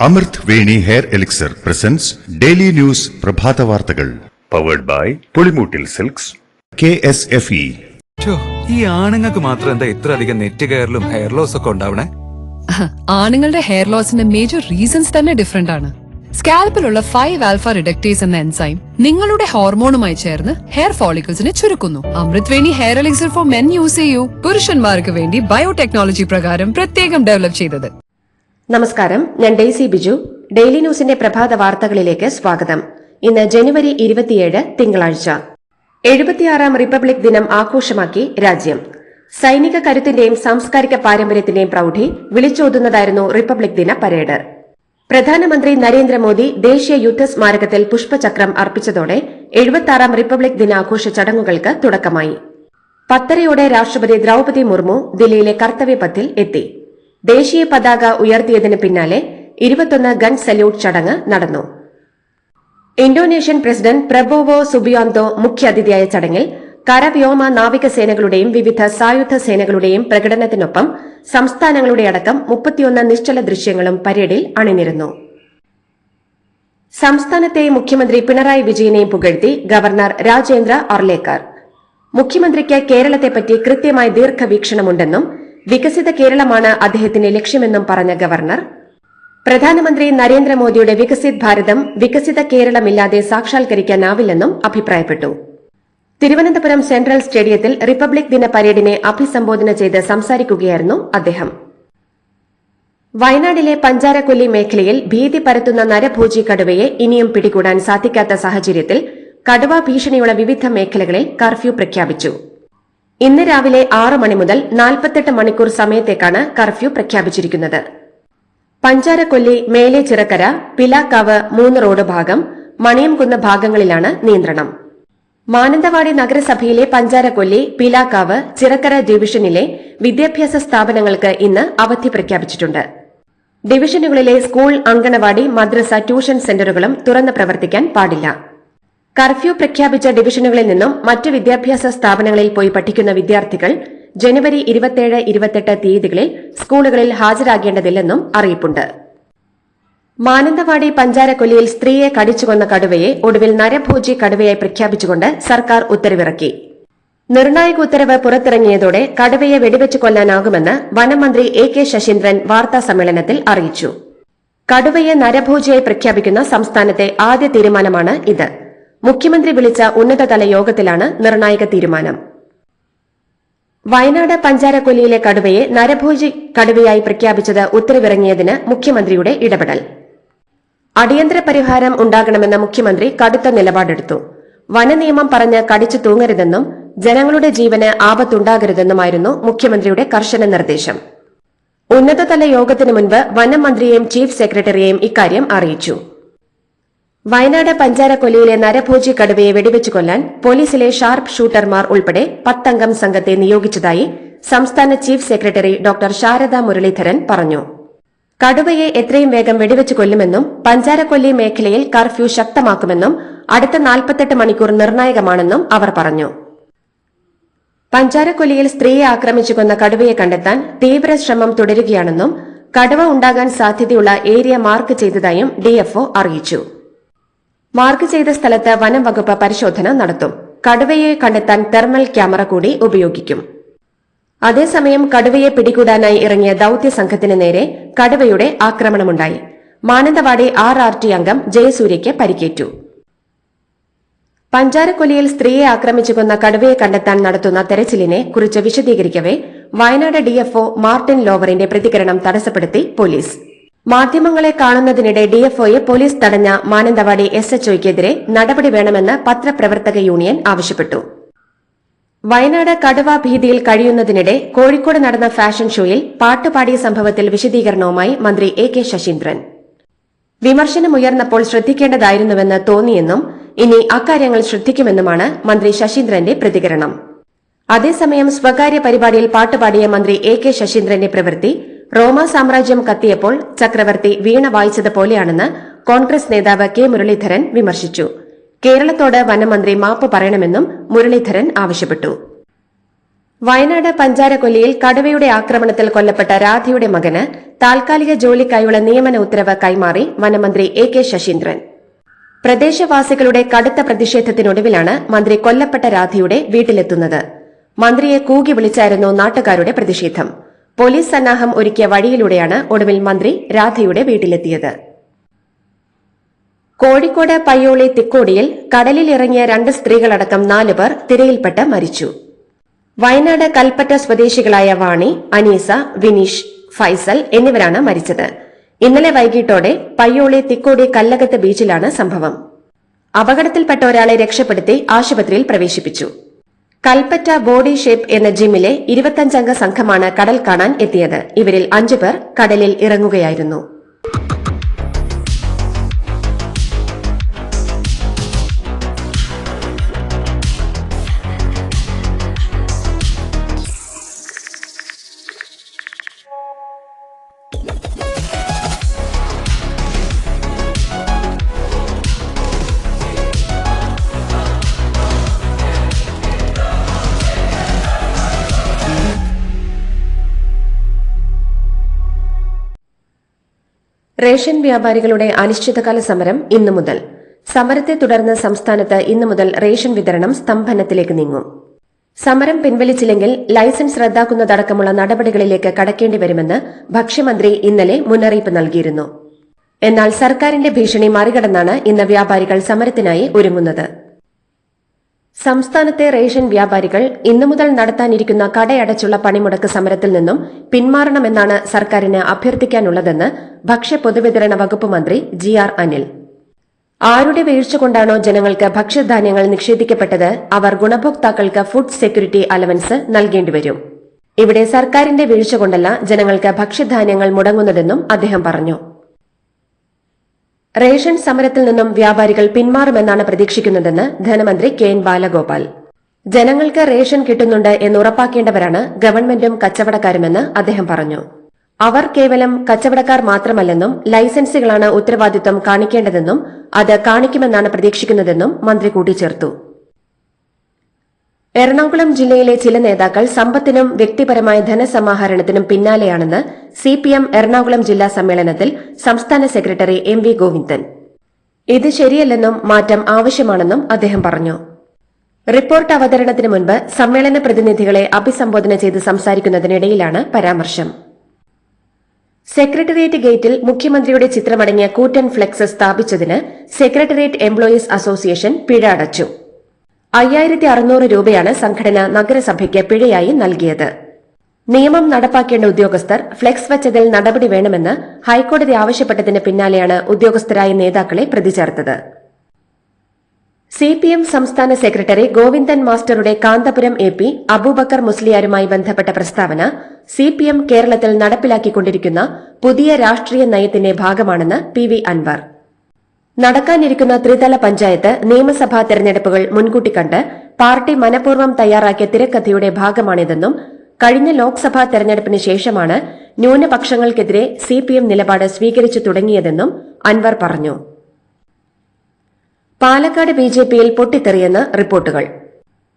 അമൃത് Veni hair elixir presents daily news പ്രഭാത വാർത്തകൾ powered by Pulimoottil silks KSFE. ഈ ആണുങ്ങൾക്ക് മാത്രം എന്താ ഇത്ര അധികം നെറ്റ് കെയറിലും ഹെയർ ലോസ് ഒക്കെ ഉണ്ടാവണേ? ആണുങ്ങളുടെ ഹെയർ ലോസിന്റെ മേജർ റീസൺസ് തന്നെ ഡിഫറെന്റ് ആണ്. സ്കാൽപ്പിലുള്ള 5 ആൽഫ റിഡക്ടേസ് എന്ന എൻസൈം നിങ്ങളുടെ ഹോർമോണുമായി ചേർന്ന് ഹെയർ ഫോളിക്കിൾസിനെ ചുരുക്കുന്നു. Amrut Veni hair elixir for men use ചെയ്യൂ. പുരുഷന്മാർക്ക് വേണ്ടി ബയോടെക്നോളജി പ്രകാരം പ്രത്യേകം ഡെവലപ്പ് ചെയ്തത്. നമസ്കാരം, ഞാൻ ഡെയ്സി ബിജു. ഡെയിലി ന്യൂസിന്റെ പ്രഭാത വാർത്തകളിലേക്ക് സ്വാഗതം. ഇന്ന് ജനുവരി 27 തിങ്കളാഴ്ച. 76ാം റിപ്പബ്ലിക് ദിനം ആഘോഷമാക്കി രാജ്യം. സൈനിക കരുത്തിന്റെയും സാംസ്കാരിക പാരമ്പര്യത്തിന്റെയും പ്രൌഢി വിളിച്ചോതുന്നതായിരുന്നു റിപ്പബ്ലിക് ദിന പരേഡ്. പ്രധാനമന്ത്രി നരേന്ദ്രമോദി ദേശീയ യുദ്ധ സ്മാരകത്തിൽ പുഷ്പചക്രം അർപ്പിച്ചതോടെ 76ാം റിപ്പബ്ലിക് ദിനാഘോഷ ചടങ്ങുകൾക്ക് തുടക്കമായി. 10:30 രാഷ്ട്രപതി ദ്രൌപദി മുർമു ദില്ലിയിലെ കർത്തവ്യപഥിൽ എത്തി. ദേശീയ പതാക ഉയർത്തിയതിന് പിന്നാലെ 21 ഗൺ സല്യൂട്ട് ചടങ്ങ് നടന്നു. ഇന്തോനേഷ്യൻ പ്രസിഡന്റ് പ്രബോവോ സുബിയാന്തോ മുഖ്യാതിഥിയായ ചടങ്ങിൽ കരവ്യോമ നാവികസേനകളുടെയും വിവിധ സായുധ സേനകളുടെയും പ്രകടനത്തിനൊപ്പം സംസ്ഥാനങ്ങളുടെ അടക്കം 31 നിശ്ചല ദൃശ്യങ്ങളും പരേഡിൽ അണിനിരന്നു. സംസ്ഥാനത്തെ മുഖ്യമന്ത്രി പിണറായി വിജയനെയും പുകഴ്ത്തി ഗവർണർ രാജേന്ദ്ര അർലേക്കർ. മുഖ്യമന്ത്രിക്ക് കേരളത്തെപ്പറ്റി കൃത്യമായ ദീർഘവീക്ഷണമുണ്ടെന്നും വികസിത കേരളമാണ് അദ്ദേഹത്തിന്റെ ലക്ഷ്യമെന്നും പറഞ്ഞ ഗവർണർ, പ്രധാനമന്ത്രി നരേന്ദ്രമോദിയുടെ വികസിത് ഭാരതം വികസിത കേരളമില്ലാതെ സാക്ഷാത്കരിക്കാനാവില്ലെന്നും അഭിപ്രായപ്പെട്ടു. തിരുവനന്തപുരം സെൻട്രൽ സ്റ്റേഡിയത്തിൽ റിപ്പബ്ലിക് ദിന പരേഡിനെ അഭിസംബോധന ചെയ്ത് സംസാരിക്കുകയായിരുന്നു അദ്ദേഹം. വയനാട്ടിലെ പഞ്ചാരക്കൊല്ലി മേഖലയിൽ ഭീതി പരത്തുന്ന നരഭോജി കടുവയെ ഇനിയും പിടികൂടാൻ സാധിക്കാത്ത സാഹചര്യത്തിൽ കടുവ ഭീഷണിയുള്ള വിവിധ മേഖലകളിൽ കർഫ്യൂ പ്രഖ്യാപിച്ചു. ഇന്ന് രാവിലെ 6 മണി മുതൽ 48 മണിക്കൂർ സമയത്തേക്കാണ് കർഫ്യൂ പ്രഖ്യാപിച്ചിരിക്കുന്നത്. പഞ്ചാരക്കൊല്ലി, മേലെ ചിറക്കര, പിലാക്കാവ്, 3 റോഡ് ഭാഗം, മണിയംകുന്ന് ഭാഗങ്ങളിലാണ് നിയന്ത്രണം. മാനന്തവാടി നഗരസഭയിലെ പഞ്ചാരക്കൊല്ലി, പിലാക്കാവ്, ചിറക്കര ഡിവിഷനിലെ വിദ്യാഭ്യാസ സ്ഥാപനങ്ങൾക്ക് ഇന്ന് അവധി പ്രഖ്യാപിച്ചിട്ടുണ്ട്. ഡിവിഷനുകളിലെ സ്കൂൾ, അങ്കണവാടി, മദ്രസ, ട്യൂഷൻ സെന്ററുകളും തുറന്ന് പ്രവർത്തിക്കാൻ പാടില്ല. കർഫ്യൂ പ്രഖ്യാപിച്ച ഡിവിഷനുകളിൽ നിന്നും മറ്റ് വിദ്യാഭ്യാസ സ്ഥാപനങ്ങളിൽ പോയി പഠിക്കുന്ന വിദ്യാർത്ഥികൾ ജനുവരി 27, 28 തീയതികളിൽ സ്കൂളുകളിൽ ഹാജരാകേണ്ടതില്ലെന്നും അറിയിപ്പുണ്ട്. മാനന്തവാടി പഞ്ചാരക്കൊല്ലിയിൽ സ്ത്രീയെ കടിച്ചുകൊന്ന കടുവയെ ഒടുവിൽ നരഭോജി കടുവയായി പ്രഖ്യാപിച്ചുകൊണ്ട് സർക്കാർ ഉത്തരവിറക്കി. നിർണായക ഉത്തരവ് പുറത്തിറങ്ങിയതോടെ കടുവയെ വെടിവെച്ച് കൊല്ലാനാകുമെന്ന് വനമന്ത്രി AK ശശീന്ദ്രൻ വാർത്താസമ്മേളനത്തിൽ അറിയിച്ചു. കടുവയെ നരഭോജിയായി പ്രഖ്യാപിക്കുന്ന സംസ്ഥാനത്തെ ആദ്യ തീരുമാനമാണ് ഇത്. മുഖ്യമന്ത്രി വിളിച്ച ഉന്നതതല യോഗത്തിലാണ് നിർണായക തീരുമാനം. വയനാട് പഞ്ചാരക്കൊല്ലിയിലെ കടുവയെ നരഭോജി കടുവയായി പ്രഖ്യാപിച്ചത് ഉത്തരവിറങ്ങിയതിന് മുഖ്യമന്ത്രിയുടെ ഇടപെടൽ. അടിയന്തര പരിഹാരം ഉണ്ടാകണമെന്ന മുഖ്യമന്ത്രി കടുത്ത നിലപാടെടുത്തു. വനനിയമം പറഞ്ഞ് കടിച്ചു തൂങ്ങരുതെന്നും ജനങ്ങളുടെ ജീവന് ആപത്തുണ്ടാകരുതെന്നുമായിരുന്നു മുഖ്യമന്ത്രിയുടെ കർശന നിർദ്ദേശം. ഉന്നതതല യോഗത്തിനു മുൻപ് വനം മന്ത്രിയെയും ചീഫ് സെക്രട്ടറിയെയും ഇക്കാര്യം അറിയിച്ചു. വയനാട് പഞ്ചാരക്കൊല്ലിയിലെ നരഭോജി കടുവയെ വെടിവെച്ചു കൊല്ലാൻ പോലീസിലെ ഷാർപ്പ് ഷൂട്ടർമാർ ഉൾപ്പെടെ 10 അംഗം സംഘത്തെ നിയോഗിച്ചതായി സംസ്ഥാന chief secretary doctor Sharada Muraleedharan പറഞ്ഞു. കടുവയെ എത്രയും വേഗം വെടിവെച്ചു കൊല്ലുമെന്നും പഞ്ചാരക്കൊല്ലി മേഖലയിൽ കർഫ്യൂ ശക്തമാക്കുമെന്നും അടുത്ത 48 മണിക്കൂർ നിർണായകമാണെന്നും അവർ പറഞ്ഞു. പഞ്ചാരക്കൊല്ലിയിൽ സ്ത്രീയെ ആക്രമിച്ചു കൊന്ന കടുവയെ കണ്ടെത്താൻ തീവ്ര ശ്രമം തുടരുകയാണെന്നും കടുവ ഉണ്ടാകാൻ സാധ്യതയുള്ള ഏരിയ മാർക്ക് ചെയ്തതായും DFO അറിയിച്ചു. മാർക്ക് ചെയ്ത സ്ഥലത്ത് വനം വകുപ്പ് പരിശോധന നടത്തും. കടുവയെ കണ്ടെത്താൻ തെർമൽ ക്യാമറ കൂടി ഉപയോഗിക്കും. അതേസമയം കടുവയെ പിടികൂടാനായി ഇറങ്ങിയ ദൌത്യ സംഘത്തിന് നേരെ കടുവയുടെ ആക്രമണമുണ്ടായി. മാനന്തവാടി RRT അംഗം ജയസൂര്യയ്ക്ക് പരിക്കേറ്റു. പഞ്ചാരക്കൊല്ലിയിൽ സ്ത്രീയെ ആക്രമിച്ചു കൊന്ന കടുവയെ കണ്ടെത്താൻ നടത്തുന്ന തെരച്ചിലിനെ കുറിച്ച് വിശദീകരിക്കവേ വയനാട് DFO മാർട്ടിൻ ലോവറിന്റെ പ്രതികരണം തടസ്സപ്പെടുത്തി പോലീസ്. മാധ്യമങ്ങളെ കാണുന്നതിനിടെ DFOയെ പോലീസ് തടഞ്ഞ മാനന്തവാടി SHOയ്ക്കെതിരെ നടപടി വേണമെന്ന് പത്രപ്രവർത്തക യൂണിയൻ ആവശ്യപ്പെട്ടു. വയനാട് കടുവ ഭീതിയിൽ കഴിയുന്നതിനിടെ കോഴിക്കോട് നടന്ന ഫാഷൻ ഷോയിൽ പാട്ടുപാടിയ സംഭവത്തിൽ വിശദീകരണവുമായി മന്ത്രി AK ശശീന്ദ്രൻ. വിമർശനമുയർന്നപ്പോൾ ശ്രദ്ധിക്കേണ്ടതായിരുന്നുവെന്ന് തോന്നിയെന്നും ഇനി അക്കാര്യങ്ങൾ ശ്രദ്ധിക്കുമെന്നുമാണ് മന്ത്രി ശശീന്ദ്രന്റെ പ്രതികരണം. അതേസമയം സ്വകാര്യ പരിപാടിയിൽ പാട്ടുപാടിയ മന്ത്രി AK ശശീന്ദ്രന്റെ പ്രവൃത്തി റോമ സാമ്രാജ്യം കത്തിയപ്പോൾ ചക്രവർത്തി വീണ വായിച്ചതുപോലെയാണെന്ന് കോൺഗ്രസ് നേതാവ് K മുരളീധരൻ വിമർശിച്ചു. കേരളത്തോട് വനമന്ത്രി മാപ്പ് പറയണമെന്നും മുരളീധരൻ ആവശ്യപ്പെട്ടു. വയനാട് പഞ്ചാരക്കൊല്ലിയിൽ കടുവയുടെ ആക്രമണത്തിൽ കൊല്ലപ്പെട്ട രാധയുടെ മകന് താൽക്കാലിക ജോലിക്കായുള്ള നിയമന ഉത്തരവ് കൈമാറി വനമന്ത്രി എ.കെ. ശശീന്ദ്രൻ. പ്രദേശവാസികളുടെ കടുത്ത പ്രതിഷേധത്തിനൊടുവിലാണ് മന്ത്രി കൊല്ലപ്പെട്ട രാധയുടെ വീട്ടിലെത്തുന്നത്. മന്ത്രിയെ കൂകി വിളിച്ചായിരുന്നു നാട്ടുകാരുടെ പ്രതിഷേധം. പോലീസ് സന്നാഹം ഒരുക്കിയ വഴിയിലൂടെയാണ് ഒടുവിൽ മന്ത്രി രാധയുടെ വീട്ടിലെത്തിയത്. കോഴിക്കോട് പയ്യോളി തിക്കോടിയിൽ കടലിലിറങ്ങിയ 2 സ്ത്രീകളടക്കം 4 പേർ തിരയിൽപ്പെട്ട് മരിച്ചു. വയനാട് കൽപ്പറ്റ സ്വദേശികളായ വാണി, അനീസ, വിനീഷ്, ഫൈസൽ എന്നിവരാണ് മരിച്ചത്. ഇന്നലെ വൈകിട്ടോടെ പയ്യോളി തിക്കോടി കല്ലകത്ത് ബീച്ചിലാണ് സംഭവം. അപകടത്തിൽപ്പെട്ട ഒരാളെ രക്ഷപ്പെടുത്തി ആശുപത്രിയിൽ പ്രവേശിപ്പിച്ചു. കൽപ്പറ്റ ബോഡി ഷേപ്പ് എന്ന ജിമ്മിലെ 25-അംഗ സംഘമാണ് കടൽ കാണാൻ എത്തിയത്. ഇവരിൽ 5 പേർ കടലിൽ ഇറങ്ങുകയായിരുന്നു. റേഷൻ വ്യാപാരികളുടെ അനിശ്ചിതകാല സമരം ഇന്നു മുതൽ. സമരത്തെ തുടർന്ന് സംസ്ഥാനത്ത് ഇന്നു മുതൽ റേഷൻ വിതരണം സ്തംഭനത്തിലേക്ക് നീങ്ങും. സമരം പിൻവലിച്ചില്ലെങ്കിൽ ലൈസൻസ് റദ്ദാക്കുന്നതടക്കമുള്ള നടപടികളിലേക്ക് കടക്കേണ്ടി വരുമെന്ന് ഭക്ഷ്യമന്ത്രി ഇന്നലെ മുന്നറിയിപ്പ് നൽകിയിരുന്നു. എന്നാൽ സർക്കാരിന്റെ ഭീഷണി മറികടന്നാണ് ഇന്ന് വ്യാപാരികൾ സമരത്തിനായി ഒരുങ്ങുന്നത്. സംസ്ഥാനത്തെ റേഷൻ വ്യാപാരികൾ ഇന്നു മുതൽ നടത്താനിരിക്കുന്ന കടയടച്ചുള്ള പണിമുടക്ക് സമരത്തിൽ നിന്നും പിന്മാറണമെന്നാണ് സർക്കാരിന് അഭ്യർത്ഥിക്കാനുള്ളതെന്ന് ഭക്ഷ്യ പൊതുവിതരണ വകുപ്പ് മന്ത്രി GR അനിൽ. ആരുടെ വീഴ്ച കൊണ്ടാണോ ജനങ്ങൾക്ക് ഭക്ഷ്യധാന്യങ്ങൾ നിഷേധിക്കപ്പെട്ടത്, അവർ ഗുണഭോക്താക്കൾക്ക് ഫുഡ് സെക്യൂരിറ്റി അലവൻസ് നൽകേണ്ടിവരും. ഇവിടെ സർക്കാരിന്റെ വീഴ്ച കൊണ്ടല്ല ജനങ്ങൾക്ക് ഭക്ഷ്യധാന്യങ്ങൾ മുടങ്ങുന്നതെന്നും അദ്ദേഹം പറഞ്ഞു. റേഷൻ സമരത്തിൽ നിന്നും വ്യാപാരികൾ പിന്മാറുമെന്നാണ് പ്രതീക്ഷിക്കുന്നതെന്ന് ധനമന്ത്രി KN ബാലഗോപാൽ. ജനങ്ങൾക്ക് റേഷൻ കിട്ടുന്നുണ്ട് എന്ന് ഉറപ്പാക്കേണ്ടവരാണ് ഗവൺമെന്റും കച്ചവടക്കാരുമെന്ന് അദ്ദേഹം പറഞ്ഞു. അവർ കേവലം കച്ചവടക്കാർ മാത്രമല്ലെന്നും ലൈസൻസുകളാണ് ഉത്തരവാദിത്വം കാണിക്കേണ്ടതെന്നും അത് കാണിക്കുമെന്നാണ് പ്രതീക്ഷിക്കുന്നതെന്നും മന്ത്രി കൂട്ടിച്ചേർത്തു. എറണാകുളം ജില്ലയിലെ ചില നേതാക്കൾ സമ്പത്തിനും വ്യക്തിപരമായ ധനസമാഹരണത്തിനും പിന്നാലെയാണെന്ന് CPM എറണാകുളം ജില്ലാ സമ്മേളനത്തിൽ സംസ്ഥാന സെക്രട്ടറി MV ഗോവിന്ദൻ. ഇത് ശരിയല്ലെന്നും മാറ്റം ആവശ്യമാണെന്നും അദ്ദേഹം പറഞ്ഞു. റിപ്പോർട്ട് അവതരണത്തിന് മുൻപ് സമ്മേളന പ്രതിനിധികളെ അഭിസംബോധന ചെയ്ത് സംസാരിക്കുന്നതിനിടയിലാണ് പരാമർശം. സെക്രട്ടേറിയറ്റ് ഗേറ്റിൽ മുഖ്യമന്ത്രിയുടെ ചിത്രമടങ്ങിയ കൂറ്റൻ ഫ്ലെക്സ് സ്ഥാപിച്ചതിന് സെക്രട്ടേറിയറ്റ് എംപ്ലോയീസ് അസോസിയേഷൻ പിഴ അടച്ചു. 5600 രൂപയാണ് സംഘടന നഗരസഭയ്ക്ക് പിഴയായി നൽകിയത്. നിയമം നടപ്പാക്കേണ്ട ഉദ്യോഗസ്ഥർ ഫ്ലെക്സ് വച്ചതിൽ നടപടി വേണമെന്ന് ഹൈക്കോടതി ആവശ്യപ്പെട്ടതിന് പിന്നാലെയാണ് ഉദ്യോഗസ്ഥരായ നേതാക്കളെ പ്രതി ചേർത്തത്. CPM സംസ്ഥാന സെക്രട്ടറി ഗോവിന്ദൻ മാസ്റ്ററുടെ കാന്തപുരം AP അബൂബക്കർ മുസ്ലിയാരുമായി ബന്ധപ്പെട്ട പ്രസ്താവന CPM കേരളത്തിൽ നടപ്പിലാക്കിക്കൊണ്ടിരിക്കുന്ന പുതിയ രാഷ്ട്രീയ നയത്തിന്റെ ഭാഗമാണെന്ന് PV അൻവർ. നടക്കാനിരിക്കുന്ന ത്രിതല പഞ്ചായത്ത് നിയമസഭാ തെരഞ്ഞെടുപ്പുകൾ മുൻകൂട്ടി കണ്ട് പാർട്ടി മനഃപൂർവ്വം തയ്യാറാക്കിയ തിരക്കഥയുടെ ഭാഗമാണിതെന്നും കഴിഞ്ഞ ലോക്സഭാ തെരഞ്ഞെടുപ്പിന് ശേഷമാണ് ന്യൂനപക്ഷങ്ങൾക്കെതിരെ CPM നിലപാട് സ്വീകരിച്ചു തുടങ്ങിയതെന്നും അൻവർ പറഞ്ഞു. പാലക്കാട് BJPയിൽ പൊട്ടിത്തെറിയെന്ന് റിപ്പോർട്ടുകൾ.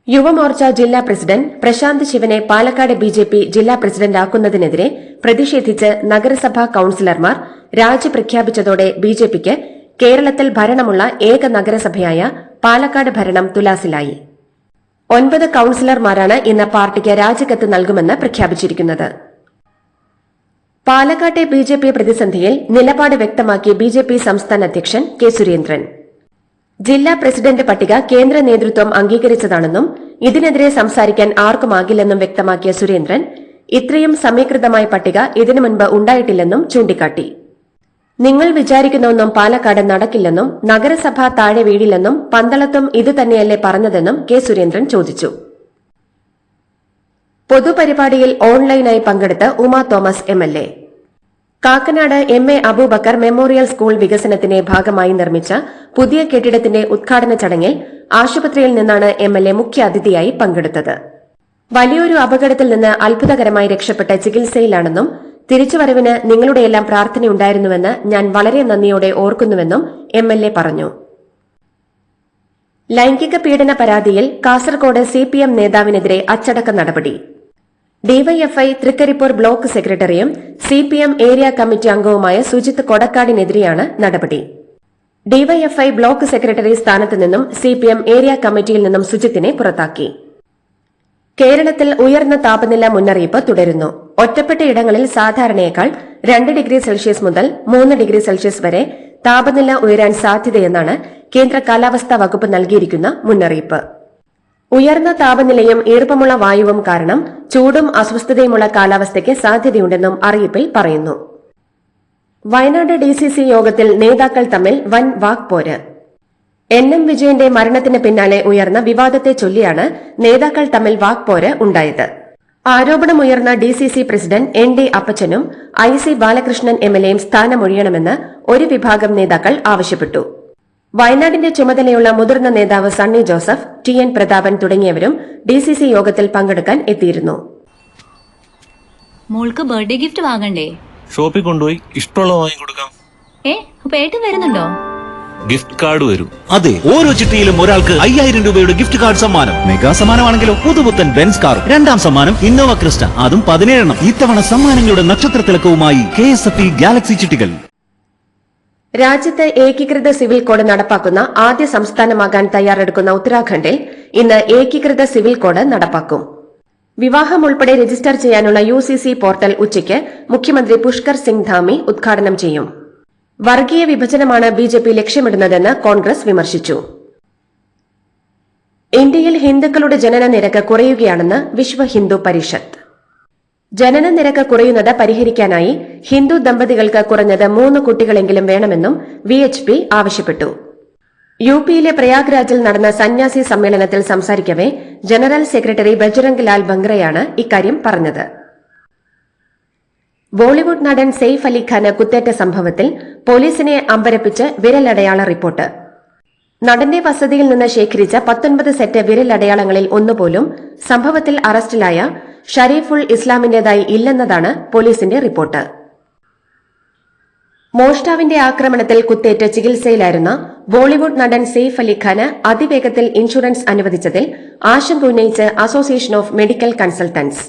യുവമോർച്ച ജില്ലാ പ്രസിഡന്റ് പ്രശാന്ത് ശിവനെ പാലക്കാട് BJP ജില്ലാ പ്രസിഡന്റാക്കുന്നതിനെതിരെ പ്രതിഷേധിച്ച് നഗരസഭാ കൌൺസിലർമാർ രാജി പ്രഖ്യാപിച്ചതോടെ BJPക്ക് കേരളത്തിൽ ഭരണമുള്ള ഏക നഗരസഭയായ പാലക്കാട് ഭരണം തുലാസിലായി. 9 കൌൺസിലർമാരാണ് ഇന്ന് പാർട്ടിക്ക് രാജിക്കത്ത് നൽകുമെന്ന് പ്രഖ്യാപിച്ചിരിക്കുന്നത്. പാലക്കാട്ടെ BJP പ്രതിസന്ധിയിൽ നിലപാട് വ്യക്തമാക്കി BJP സംസ്ഥാന അധ്യക്ഷൻ K. സുരേന്ദ്രൻ. ജില്ലാ പ്രസിഡന്റ് പട്ടിക കേന്ദ്ര നേതൃത്വം അംഗീകരിച്ചതാണെന്നും ഇതിനെതിരെ സംസാരിക്കാൻ ആർക്കുമാകില്ലെന്നും വ്യക്തമാക്കിയ സുരേന്ദ്രൻ ഇത്രയും സമീകൃതമായ പട്ടിക ഇതിനു മുൻപ് ഉണ്ടായിട്ടില്ലെന്നും ചൂണ്ടിക്കാട്ടി. നിങ്ങൾ വിചാരിക്കുന്നൊന്നും പാലക്കാട് നടക്കില്ലെന്നും നഗരസഭ താഴെ വീടില്ലെന്നും പന്തളത്തും ഇതുതന്നെയല്ലേ പറഞ്ഞതെന്നും K. സുരേന്ദ്രൻ ചോദിച്ചു. പൊതുപരിപാടിയിൽ ഓൺലൈനായി പങ്കെടുത്ത് Uma Thomas MLA. Kakkanad MA Aboobacker memorial school വികസനത്തിന്റെ ഭാഗമായി നിർമ്മിച്ച പുതിയ കെട്ടിടത്തിന്റെ ഉദ്ഘാടന ചടങ്ങിൽ ആശുപത്രിയിൽ നിന്നാണ് MLA മുഖ്യാതിഥിയായി പങ്കെടുത്തത്. വലിയൊരു അപകടത്തിൽ നിന്ന് അത്ഭുതകരമായി രക്ഷപ്പെട്ട ചികിത്സയിലാണെന്നും തിരിച്ചുവരവിന് നിങ്ങളുടെയെല്ലാം പ്രാർത്ഥനയുണ്ടായിരുന്നുവെന്ന് ഞാൻ വളരെ നന്ദിയോടെ ഓർക്കുന്നുവെന്നും MLA പറഞ്ഞു. ലൈംഗിക പീഡന പരാതിയിൽ കാസർകോട് CPM നേതാവിനെതിരെ അച്ചടക്ക നടപടി. ഡിവൈഎഫ്ഐ തൃക്കരിപ്പൂർ ബ്ലോക്ക് സെക്രട്ടറിയും സിപിഎം ഏരിയ കമ്മിറ്റി അംഗവുമായ സുജിത് കൊടക്കാടിനെതിരെയാണ് നടപടി. ഡിവൈഎഫ്ഐ ബ്ലോക്ക് സെക്രട്ടറി സ്ഥാനത്ത് നിന്നും സിപിഎം ഏരിയ കമ്മിറ്റിയിൽ നിന്നും സുജിത്തിനെ പുറത്താക്കി. കേരളത്തിൽ ഉയർന്ന താപനില മുന്നറിയിപ്പ് തുടരുന്നു. ഒറ്റപ്പെട്ട ഇടങ്ങളിൽ സാധാരണയേക്കാൾ 2 ഡിഗ്രി സെൽഷ്യസ് മുതൽ 3 ഡിഗ്രി സെൽഷ്യസ് വരെ താപനില ഉയരാൻ സാധ്യതയെന്നാണ് കേന്ദ്ര കാലാവസ്ഥാ വകുപ്പ് നൽകിയിരിക്കുന്ന മുന്നറിയിപ്പ്. ഉയർന്ന താപനിലയും ഈർപ്പമുള്ള വായുവും കാരണം ചൂടും അസ്വസ്ഥതയുമുള്ള കാലാവസ്ഥയ്ക്ക് സാധ്യതയുണ്ടെന്നും അറിയിപ്പിൽ പറയുന്നു. വയനാട് ഡിസിസി യോഗത്തിൽ നേതാക്കൾ തമ്മിൽ വൻ വാക്പോര്. NM വിജയന്റെ മരണത്തിന് പിന്നാലെ ഉയർന്ന വിവാദത്തെ ചൊല്ലിയാണ് നേതാക്കൾ തമ്മിൽ വാക്പോര് ഉണ്ടായത്. ആരോപണമുയർന്ന ഡിസിസി പ്രസിഡന്റ് ND അപ്പച്ചനും IC ബാലകൃഷ്ണൻ MLAയും സ്ഥാനമൊഴിയണമെന്ന് ഒരു വിഭാഗം നേതാക്കൾ ആവശ്യപ്പെട്ടു. വയനാടിന്റെ ചുമതലയുള്ള മുതിർന്ന നേതാവ് സണ്ണി ജോസഫ്, TN പ്രതാപൻ തുടങ്ങിയവരും ഡിസിസി യോഗത്തിൽ പങ്കെടുക്കാൻ എത്തിയിരുന്നു. മോൾക്ക് ബർത്ത്ഡേ ഗിഫ്റ്റ് വാങ്ങണ്ടേ? ഷോപ്പിൽ കൊണ്ടുപോയി ഇഷ്ടമുള്ള വാങ്ങിക്കൊടുക്കാം. അപ്പൊ ഏട്ടൻ വരുന്നുണ്ടോ? ഗിഫ്റ്റ് കാർഡ് വരും. അതെ, ഓരോ ചിട്ടിയിലും ഒരാൾക്ക് 5000 രൂപയുടെ ഗിഫ്റ്റ് കാർഡ് സമ്മാനം. മെഗാ സമ്മാനമാണെങ്കിലോ പുതുപുത്തൻ ബെൻസ് കാർ. 2ാം സമ്മാനം ഇന്നോവ ക്രിസ്റ്റ, അതും 17 ഇത്തവണ സമ്മാനങ്ങളുടെ നക്ഷത്ര തിളക്കവുമായി KSFE ഗാലക്സി ചിട്ടികൾ. രാജ്യത്ത് ഏകീകൃത സിവിൽ കോഡ് നടപ്പാക്കുന്ന ആദ്യ സംസ്ഥാനമാകാൻ തയ്യാറെടുക്കുന്ന ഉത്തരാഖണ്ഡിൽ ഇന്ന് ഏകീകൃത സിവിൽ കോഡ് നടപ്പാക്കും. വിവാഹം ഉൾപ്പെടെ രജിസ്റ്റർ ചെയ്യാനുള്ള UCC പോർട്ടൽ ഉച്ചയ്ക്ക് മുഖ്യമന്ത്രി പുഷ്കർ സിംഗ് ധാമി ഉദ്ഘാടനം ചെയ്യും. വർഗീയ വിഭജനമാണ് BJP ലക്ഷ്യമിടുന്നതെന്ന് കോൺഗ്രസ് വിമർശിച്ചു. ഇന്ത്യയിൽ ഹിന്ദുക്കളുടെ ജനന നിരക്ക് കുറയുകയാണെന്ന് വിശ്വ ഹിന്ദു പരിഷത്ത്. ജനന നിരക്ക് കുറയുന്നത് പരിഹരിക്കാനായി ഹിന്ദു ദമ്പതികൾക്ക് കുറഞ്ഞത് 3 കുട്ടികളെങ്കിലും വേണമെന്നും VHP ആവശ്യപ്പെട്ടു. UPയിലെ പ്രയാഗ്രാജിൽ നടന്ന സന്യാസി സമ്മേളനത്തിൽ സംസാരിക്കവെ ജനറൽ സെക്രട്ടറി ബജ്റംഗ് ലാൽ ബംഗ്രയാണ് ഇക്കാര്യം പറഞ്ഞത്. ബോളിവുഡ് നടൻ സെയ്ഫ് അലി ഖാന് കുത്തേറ്റ സംഭവത്തിൽ പോലീസിനെ അമ്പരപ്പിച്ച് വിരലടയാള റിപ്പോർട്ട്. നടന്റെ വസതിയിൽ നിന്ന് ശേഖരിച്ച 19 സെറ്റ് വിരലടയാളങ്ങളിൽ ഒന്നുപോലും സംഭവത്തിൽ അറസ്റ്റിലായ ഷരീഫുൾ ഇസ്ലാമിന്റേതായി ഇല്ലെന്നതാണ് പോലീസിന്റെ റിപ്പോർട്ട്. മോഷ്ടാവിന്റെ ആക്രമണത്തിൽ കുത്തേറ്റ് ചികിത്സയിലായിരുന്ന ബോളിവുഡ് നടൻ സെയ്ഫ് അലി ഖാന് അതിവേഗത്തിൽ ഇൻഷുറൻസ് അനുവദിച്ചതിൽ ആശങ്ക ഉന്നയിച്ച് അസോസിയേഷൻ ഓഫ് മെഡിക്കൽ കൺസൾട്ടന്റ്സ്.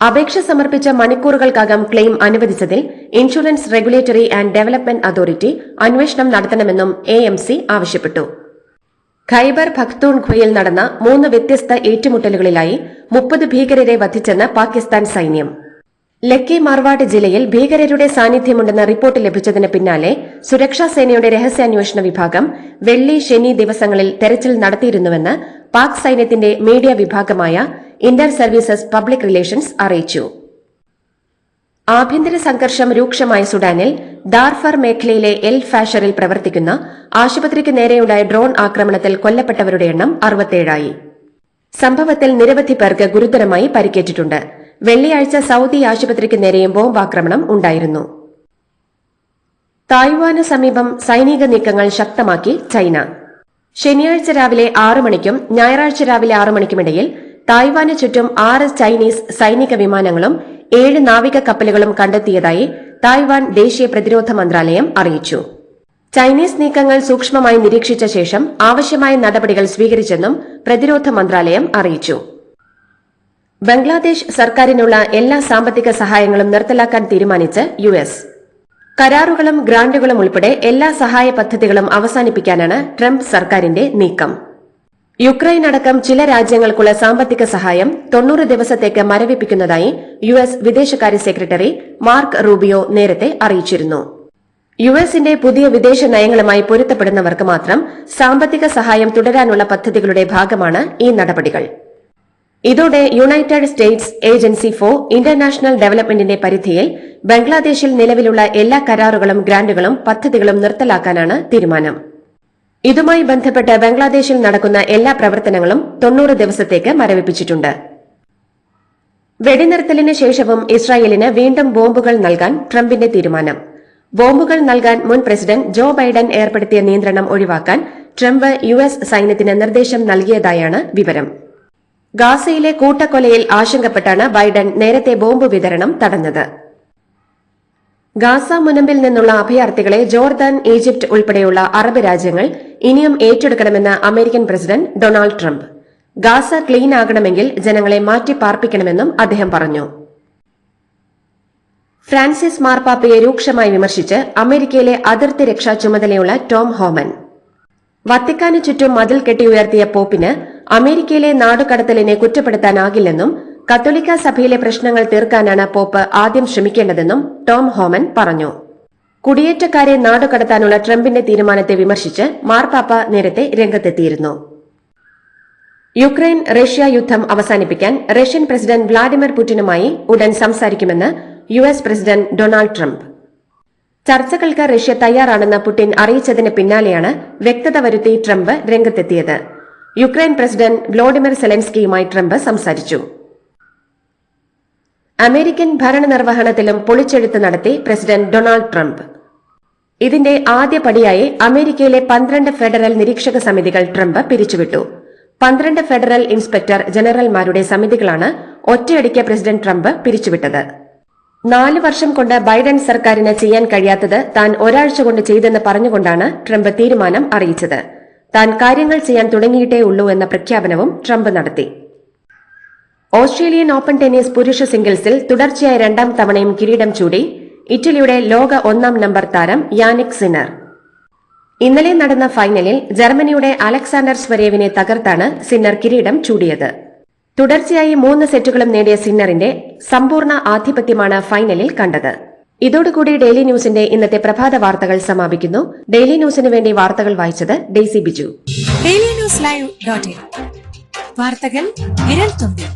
അപേക്ഷ സമർപ്പിച്ച മണിക്കൂറുകൾക്കകം ക്ലെയിം അനുവദിച്ചതിൽ insurance regulatory and development authority അന്വേഷണം നടത്തണമെന്നും AMC ആവശ്യപ്പെട്ടു. ഖൈബർ പഖ്തൂൺഖ്വയിൽ നടന്ന 3 വ്യത്യസ്ത ഏറ്റുമുട്ടലുകളിലായി 30 ഭീകരരെ വധിച്ചെന്ന് പാകിസ്ഥാൻ സൈന്യം. ലക്കി മാർവാഡ് ജില്ലയിൽ ഭീകരരുടെ സാന്നിധ്യമുണ്ടെന്ന റിപ്പോർട്ട് ലഭിച്ചതിന് പിന്നാലെ സുരക്ഷാ സേനയുടെ രഹസ്യാന്വേഷണ വിഭാഗം വെള്ളി, ശനി ദിവസങ്ങളിൽ തെരച്ചിൽ നടത്തിയിരുന്നുവെന്ന് പാക് സൈന്യത്തിന്റെ മീഡിയ വിഭാഗമായ ഇന്റർ സർവീസസ് പബ്ലിക് റിലേഷൻസ് അറിയിച്ചു. ആഭ്യന്തര സംഘർഷം രൂക്ഷമായ സുഡാനിൽ ദാർഫർ മേഖലയിലെ എൽ ഫാഷറിൽ പ്രവർത്തിക്കുന്ന ആശുപത്രിക്ക് നേരെയുണ്ടായ ഡ്രോൺ ആക്രമണത്തിൽ കൊല്ലപ്പെട്ടവരുടെ എണ്ണം 67ആയി. സംഭവത്തിൽ നിരവധി പേർക്ക് ഗുരുതരമായി പരിക്കേറ്റിട്ടുണ്ട്. വെള്ളിയാഴ്ച സൌദി ആശുപത്രിക്ക് നേരെയും ബോംബാക്രമണം ഉണ്ടായിരുന്നു. തായ്വാന് സമീപം സൈനിക നീക്കങ്ങൾ ശക്തമാക്കി ചൈന. ശനിയാഴ്ച രാവിലെ 6 മണിക്കും ഞായറാഴ്ച രാവിലെ 6 മണിക്കുമിടയിൽ തായ്വാന് ചുറ്റും 6 ചൈനീസ് സൈനിക വിമാനങ്ങളും 7 നാവിക കപ്പലുകളും കണ്ടെത്തിയതായി തായ്വാൻ ദേശീയ പ്രതിരോധ മന്ത്രാലയം അറിയിച്ചു. ചൈനീസ് നീക്കങ്ങൾ സൂക്ഷ്മമായി നിരീക്ഷിച്ച ശേഷം ആവശ്യമായ നടപടികൾ സ്വീകരിച്ചെന്നും പ്രതിരോധ മന്ത്രാലയം അറിയിച്ചു. ബംഗ്ലാദേശ് സർക്കാരിനുള്ള എല്ലാ സാമ്പത്തിക സഹായങ്ങളും നിർത്തലാക്കാൻ തീരുമാനിച്ച് US. കരാറുകളും ഗ്രാന്റുകളും ഉൾപ്പെടെ എല്ലാ സഹായ പദ്ധതികളും അവസാനിപ്പിക്കാനാണ് ട്രംപ് സർക്കാരിന്റെ നീക്കം. യുക്രൈൻ അടക്കം ചില രാജ്യങ്ങൾക്കുള്ള സാമ്പത്തിക സഹായം 90 ദിവസത്തേക്ക് മരവിപ്പിക്കുന്നതായി US വിദേശകാര്യ സെക്രട്ടറി മാർക്ക് റൂബിയോ നേരത്തെ അറിയിച്ചിരുന്നു. USന്റെ പുതിയ വിദേശ നയങ്ങളുമായി പൊരുത്തപ്പെടുന്നവർക്ക് മാത്രം സാമ്പത്തിക സഹായം തുടരാനുള്ള പദ്ധതികളുടെ ഭാഗമാണ് ഈ നടപടികൾ. ഇതോടെ United States Agency for International ഡെവലപ്മെന്റിന്റെ പരിധിയിൽ ബംഗ്ലാദേശിൽ നിലവിലുള്ള എല്ലാ കരാറുകളും ഗ്രാന്റുകളും പദ്ധതികളും നിർത്തലാക്കാനാണ് തീരുമാനം. ഇതുമായി ബന്ധപ്പെട്ട് ബംഗ്ലാദേശിൽ നടക്കുന്ന എല്ലാ പ്രവർത്തനങ്ങളും 90 ദിവസത്തേക്ക് മരവിപ്പിച്ചിട്ടുണ്ട്. വെടിനിർത്തലിന് ശേഷവും ഇസ്രായേലിന് വീണ്ടും ബോംബുകൾ നൽകാൻ ട്രംപിന്റെ തീരുമാനം. ബോംബുകൾ നൽകാൻ മുൻ പ്രസിഡന്റ് ജോ ബൈഡൻ ഏർപ്പെടുത്തിയ നിയന്ത്രണം ഒഴിവാക്കാൻ ട്രംപ് US സൈന്യത്തിന് നിർദ്ദേശം നൽകിയതായാണ് വിവരം. ഗാസയിലെ കൂട്ടക്കൊലയിൽ ആശങ്കപ്പെട്ടാണ് ബൈഡൻ നേരത്തെ ബോംബ് വിതരണം തടഞ്ഞത്. ഗാസ മുനമ്പിൽ നിന്നുള്ള അഭയാർത്ഥികളെ ജോർദാൻ, ഈജിപ്ത് ഉൾപ്പെടെയുള്ള അറബ് രാജ്യങ്ങൾ ഇനിയും ഏറ്റെടുക്കണമെന്ന് American president Donald Trump. Gaza clean ആകണമെങ്കിൽ ജനങ്ങളെ മാറ്റി പാർപ്പിക്കണമെന്നും അദ്ദേഹം പറഞ്ഞു. ഫ്രാൻസിസ് മാർപ്പാപ്പയെ രൂക്ഷമായി വിമർശിച്ച് അമേരിക്കയിലെ അതിർത്തി രക്ഷാ ചുമതലയുള്ള ടോം ഹോമൻ. വത്തിക്കാന് ചുറ്റും മതിൽ കെട്ടിയുയർത്തിയ പോപ്പിന് അമേരിക്കയിലെ നാടുകടത്തലിനെ കുറ്റപ്പെടുത്താനാകില്ലെന്നും കത്തോലിക്ക സഭയിലെ പ്രശ്നങ്ങൾ തീർക്കാനാണ് പോപ്പ് ആദ്യം ശ്രമിക്കേണ്ടതെന്നും ടോം ഹോമൻ പറഞ്ഞു. കുടിയേറ്റക്കാരെ നാടുകടത്താനുള്ള ട്രംപിന്റെ തീരുമാനത്തെ വിമർശിച്ച് മാർപ്പാപ്പ നേരത്തെ രംഗത്തെത്തിയിരുന്നു. യുക്രൈൻ റഷ്യ യുദ്ധം അവസാനിപ്പിക്കാൻ റഷ്യൻ പ്രസിഡന്റ് വ്ളാഡിമിർ പുടിനുമായി ഉടൻ സംസാരിക്കുമെന്ന് യുഎസ് പ്രസിഡന്റ് ഡൊണാൾഡ് ട്രംപ്. ചർച്ചകൾക്ക് റഷ്യ തയ്യാറാണെന്ന് പുടിൻ അറിയിച്ചതിന് പിന്നാലെയാണ് വ്യക്തത വരുത്തി ട്രംപ് രംഗത്തെത്തിയത്. യുക്രൈൻ പ്രസിഡന്റ് വ്ളോഡിമിർ സെലൻസ്കിയുമായി ട്രംപ് സംസാരിച്ചു. അമേരിക്കൻ ഭരണനിർവഹണത്തിലും പൊളിച്ചെഴുത്ത് നടത്തി പ്രസിഡന്റ് ഡൊണാൾഡ് ട്രംപ്. ഇതിന്റെ ആദ്യ പടിയായി അമേരിക്കയിലെ 12 ഫെഡറൽ നിരീക്ഷക സമിതികൾ ട്രംപ് പിരിച്ചുവിട്ടു. 12 ഫെഡറൽ ഇൻസ്പെക്ടർ ജനറൽമാരുടെ സമിതികളാണ് ഒറ്റയടിക്ക് പ്രസിഡന്റ് ട്രംപ് പിരിച്ചുവിട്ടത്. 4 വർഷം കൊണ്ട് ബൈഡൻ സർക്കാരിന് ചെയ്യാൻ കഴിയാത്തത് താൻ ഒരാഴ്ച കൊണ്ട് ചെയ്തെന്ന് പറഞ്ഞുകൊണ്ടാണ് ട്രംപ് തീരുമാനം അറിയിച്ചത്. താൻ കാര്യങ്ങൾ ചെയ്യാൻ തുടങ്ങിയിട്ടേ ഉള്ളൂ എന്ന പ്രഖ്യാപനവും ട്രംപ് നടത്തി. ഓസ്ട്രേലിയൻ ഓപ്പൺ ടെന്നീസ് പുരുഷ സിംഗിൾസിൽ തുടർച്ചയായ 2ാം തവണയും കിരീടം ചൂടി ഇറ്റലിയുടെ ലോക 1ാം നമ്പർ താരം യാനിക് സിന്നർ. ഇന്നലെ നടന്ന ഫൈനലിൽ ജർമ്മനിയുടെ അലക്സാണ്ടർ സ്വരേവിനെ തകർത്താണ് സിന്നർ കിരീടം ചൂടിയത്. തുടർച്ചയായി 3 സെറ്റുകളും നേടിയ സിന്നറിന്റെ സമ്പൂർണ്ണ ആധിപത്യമാണ് ഫൈനലിൽ കണ്ടത്. ഇതോടുകൂടി ഡെയിലി ന്യൂസിന്റെ ഇന്നത്തെ പ്രഭാത വാർത്തകൾ സമാപിക്കുന്നു. ഡെയിലി ന്യൂസിന് വേണ്ടി വാർത്തകൾ വായിച്ചത് Daisy Biju. Daily news live .in വാർത്തകൾ വിരൽ തുമ്പിൽ.